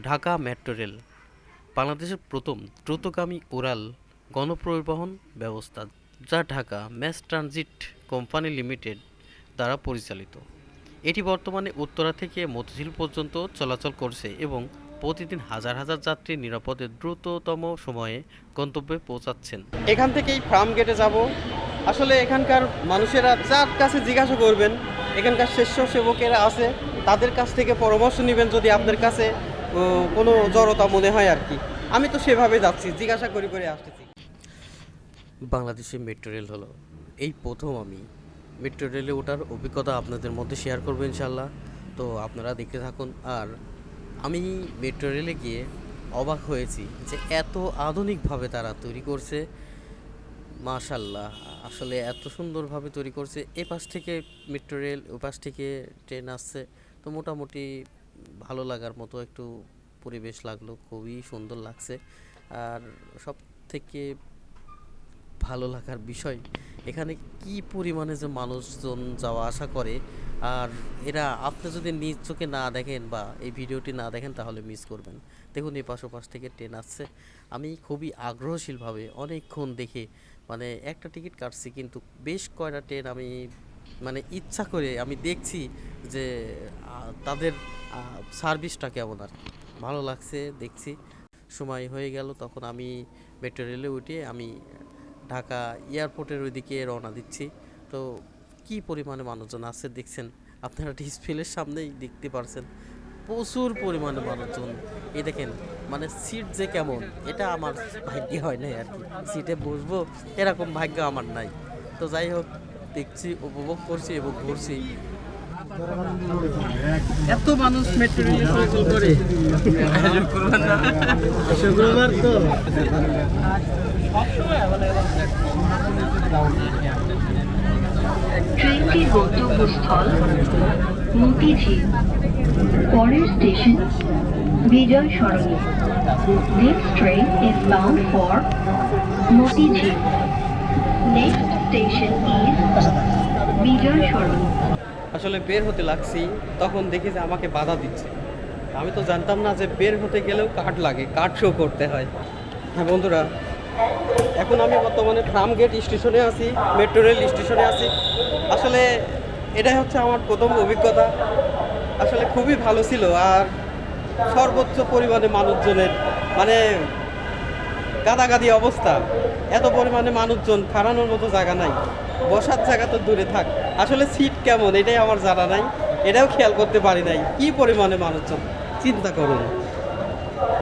Dhaka metro rail বাংলাদেশের প্রথম দ্রুতগামী ওরাল গণপরিবহন ব্যবস্থা, যা Dhaka mass transit company limited দ্বারা পরিচালিত। এটি বর্তমানে উত্তরা থেকে মতিঝিল পর্যন্ত চলাচল করছে এবং প্রতিদিন হাজার হাজার যাত্রী নিরাপদে দ্রুততম সময়ে গন্তব্যে পৌঁছাচ্ছেন। এখান থেকেই ফার্ম গেটে যাব। আসলে এখানকার মানুষেরা যার কাছে জিজ্ঞাসা করবেন, এখানকার স্বেচ্ছাসেবকেরা আছে, তাদের কাছ থেকে পরামর্শ নেবেন যদি আপনার কাছে কোনো জড়তা মনে হয় আর কি। আমি তো সেভাবে যাচ্ছি, জিজ্ঞাসা করে করে আসতেছি। বাংলাদেশে মেট্রো রেল হলো এই প্রথম আমি মেট্রো রেলে ওঠার অভিজ্ঞতা আপনাদের মধ্যে শেয়ার করবো ইনশাল্লাহ। তো আপনারা দেখতে থাকুন। আর আমি মেট্রো রেলে গিয়ে অবাক হয়েছি যে এত আধুনিকভাবে তারা তৈরি করছে। মাশাল্লাহ, আসলে এত সুন্দরভাবে তৈরি করছে। এ পাশ থেকে মেট্রো রেল, ও পাশ থেকে ট্রেন আসছে। তো মোটামুটি ভালো লাগার মতো একটু পরিবেশ লাগলো, খুবই সুন্দর লাগছে। আর সব থেকে ভালো লাগার বিষয় এখানে কি পরিমাণে যে মানুষজন যাওয়া আসা করে। আর এরা আপনি যদি নিজ চোখে না দেখেন বা এই ভিডিওটি না দেখেন তাহলে মিস করবেন। দেখুন এই পাশ থেকে ট্রেন আসছে। আমি খুবই আগ্রহশীলভাবে অনেকক্ষণ দেখে মানে একটা টিকিট কাটছি, কিন্তু বেশ কয়টা ট্রেন আমি মানে ইচ্ছা করে আমি দেখছি যে তাদের সার্ভিসটা কেমন। আর ভালো লাগছে দেখছি। সময় হয়ে গেল, তখন আমি মেট্রো রেলে উঠে আমি ঢাকা এয়ারপোর্টের ওইদিকে রওনা দিচ্ছি। তো কি পরিমাণে মানুষজন আছে দেখছেন, আপনারা ডিসপ্লের সামনেই দেখতে পারছেন। প্রচুর পরিমাণে মানুষজন। এই দেখেন মানে সিট যে কেমন, এটা আমার ভাগ্যে হয় নাই আর কি। সিটে বসবো এরকম ভাগ্য আমার নাই। তো যাই হোক, দেখছি, উপভোগ করছি এবং ঘুরছি। এত মানুষ মেট্রো রেলে চলাচল করে, শুক্রবার তো ট্রেনটির গন্তব্যস্থল মতিঝিল, পরের station Bijoy Sarani. This train is bound for Motijheel. Next station is Bijoy Sarani. আসলে বের হতে লাগছি, তখন দেখি যে আমাকে বাধা দিচ্ছে। আমি তো জানতাম না যে বের হতে গেলেও কার্ড লাগে, কার্ড শো করতে হয়। হ্যাঁ বন্ধুরা, এখন আমি বর্তমানে ফার্ম গেট স্টেশনে আছি, মেট্রো রেল স্টেশনে আছি। আসলে এটাই হচ্ছে আমার প্রথম অভিজ্ঞতা। আসলে খুবই ভালো ছিল। আর সর্বোচ্চ পরিমাণে মানুষজনের মানে গাদাগাদি অবস্থা। এত পরিমাণে মানুষজন, খাড়ানোর মতো জায়গা নাই, বসার জায়গা তো দূরে থাক। আসলে সিট কেমন এটাই আমার জানা নাই, এটাও খেয়াল করতে পারি নাই। কি পরিমাণে মানুষজন চিন্তা করুন।